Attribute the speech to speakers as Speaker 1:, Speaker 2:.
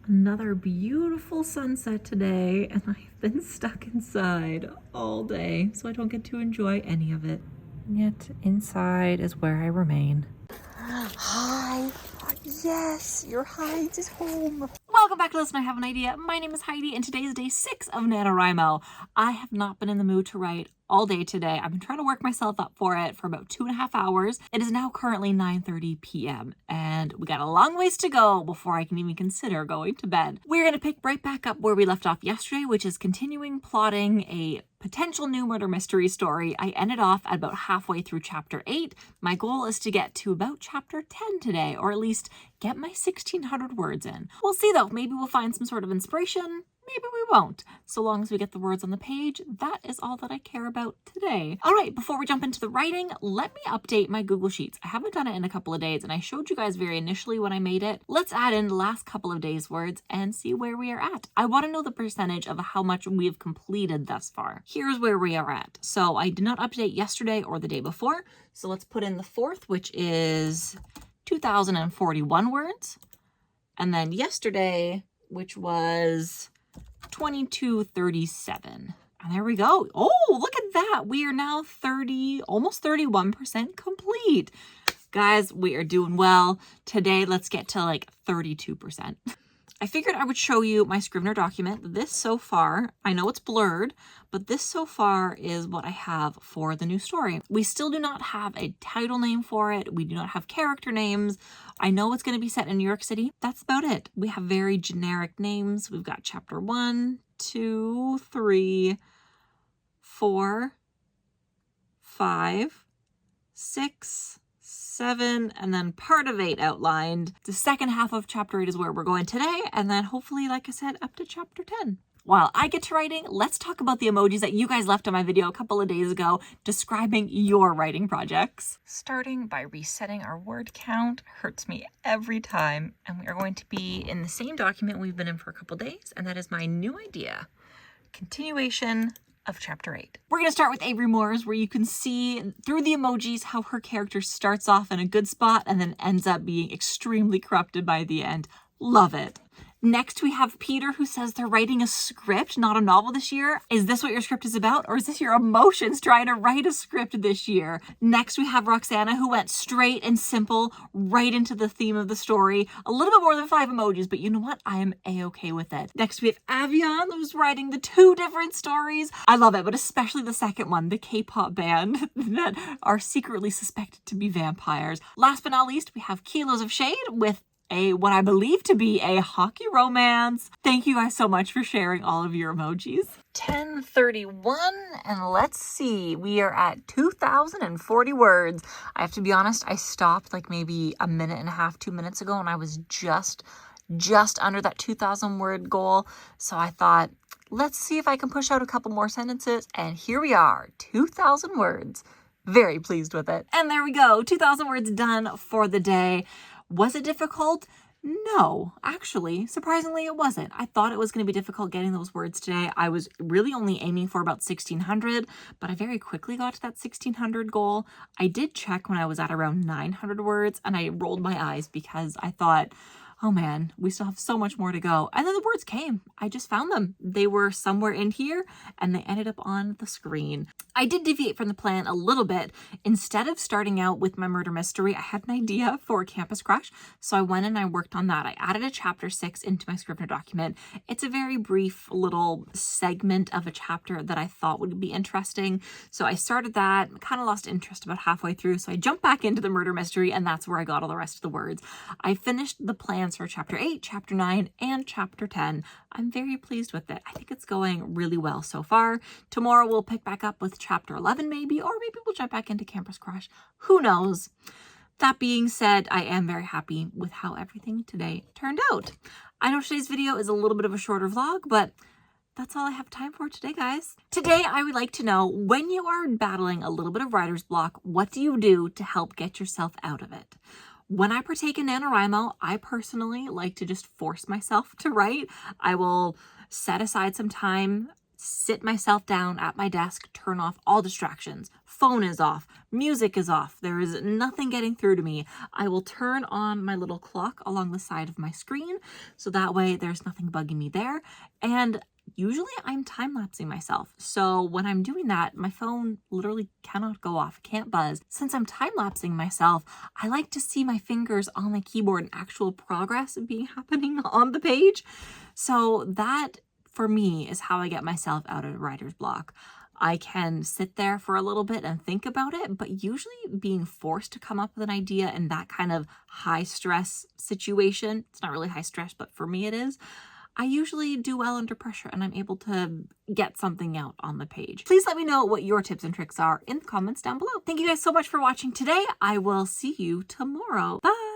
Speaker 1: Another beautiful sunset today, and I've been stuck inside all day, so I don't get to enjoy any of it. Yet inside is where I remain. Hi! Yes, your Heidi's is home! Welcome back to Listen, I Have an Idea. My name is Heidi, and today is day 6 of NaNoWriMo. I have not been in the mood to write all day today. I've been trying to work myself up for it for about 2.5 hours. It is now currently 9:30 p.m. and we got a long ways to go before I can even consider going to bed. We're going to pick right back up where we left off yesterday, which is continuing plotting a potential new murder mystery story. I ended off at about halfway through chapter 8. My goal is to get to about chapter 10 today, or at least get my 1,600 words in. We'll see though, maybe we'll find some sort of inspiration. Maybe we won't. So long as we get the words on the page, that is all that I care about today. All right, before we jump into the writing, let me update my Google Sheets. I haven't done it in a couple of days, and I showed you guys very initially when I made it. Let's add in the last couple of days' words and see where we are at. I want to know the percentage of how much we've completed thus far. Here's where we are at. So I did not update yesterday or the day before. So let's put in the 4th, which is 2,041 words. And then yesterday, which was 2237. And there we go. Oh, look at that. We are now almost 31% complete. Guys, we are doing well. Today, let's get to like 32%. I figured I would show you my Scrivener document. This so far, I know it's blurred, but this so far is what I have for the new story. We still do not have a title name for it. We do not have character names. I know it's going to be set in New York City. That's about it. We have very generic names. We've got chapter 1, 2, 3, 4, 5, 6, 7, and then part of 8 outlined. The second half of chapter 8 is where we're going today, and then hopefully, like I said, up to chapter 10. While I get to writing, let's talk about the emojis that you guys left on my video a couple of days ago describing your writing projects. Starting by resetting our word count hurts me every time, and we are going to be in the same document we've been in for a couple days, and that is my new idea. Continuation of chapter 8. We're going to start with Avery Moore's, where you can see through the emojis how her character starts off in a good spot and then ends up being extremely corrupted by the end. Love it. Next, we have Peter, who says they're writing a script, not a novel this year. Is this what your script is about? Or is this your emotions trying to write a script this year? Next, we have Roxana, who went straight and simple right into the theme of the story. A little bit more than 5 emojis, but you know what? I am a-okay with it. Next, we have Avion, who's writing the 2 different stories. I love it, but especially the second one, the K-pop band that are secretly suspected to be vampires. Last but not least, we have Kilos of Shade with what I believe to be a hockey romance. Thank you guys so much for sharing all of your emojis. 10:31, and let's see, we are at 2,040 words. I have to be honest, I stopped like maybe a minute and a half, 2 minutes ago, and I was just under that 2,000 word goal. So I thought, let's see if I can push out a couple more sentences, and here we are, 2,000 words. Very pleased with it. And there we go, 2,000 words done for the day. Was it difficult? No, actually, surprisingly, it wasn't. I thought it was going to be difficult getting those words today. I was really only aiming for about 1,600, but I very quickly got to that 1,600 goal. I did check when I was at around 900 words, and I rolled my eyes because I thought, oh man, we still have so much more to go. And then the words came. I just found them. They were somewhere in here and they ended up on the screen. I did deviate from the plan a little bit. Instead of starting out with my murder mystery, I had an idea for a campus crush. So I went and I worked on that. I added a chapter 6 into my Scrivener document. It's a very brief little segment of a chapter that I thought would be interesting. So I started that, kind of lost interest about halfway through. So I jumped back into the murder mystery, and that's where I got all the rest of the words. I finished the plan for chapter 8, chapter 9, and chapter 10. I'm very pleased with it. I think it's going really well so far. Tomorrow we'll pick back up with chapter 11 maybe, or maybe we'll jump back into Campus Crush. Who knows? That being said, I am very happy with how everything today turned out. I know today's video is a little bit of a shorter vlog, but that's all I have time for today, guys. Today, I would like to know, when you are battling a little bit of writer's block, what do you do to help get yourself out of it? When I partake in NaNoWriMo, I personally like to just force myself to write. I will set aside some time sit myself down at my desk, turn off all distractions. Phone is off, music is off, there is nothing getting through to me. I will turn on my little clock along the side of my screen, so that way there's nothing bugging me there. And usually I'm time-lapsing myself. So when I'm doing that, my phone literally cannot go off, can't buzz. Since I'm time-lapsing myself, I like to see my fingers on the keyboard and actual progress happening on the page. So that, for me, is how I get myself out of writer's block. I can sit there for a little bit and think about it, but usually being forced to come up with an idea in that kind of high stress situation, it's not really high stress, but for me it is, I usually do well under pressure and I'm able to get something out on the page. Please let me know what your tips and tricks are in the comments down below. Thank you guys so much for watching today. I will see you tomorrow. Bye!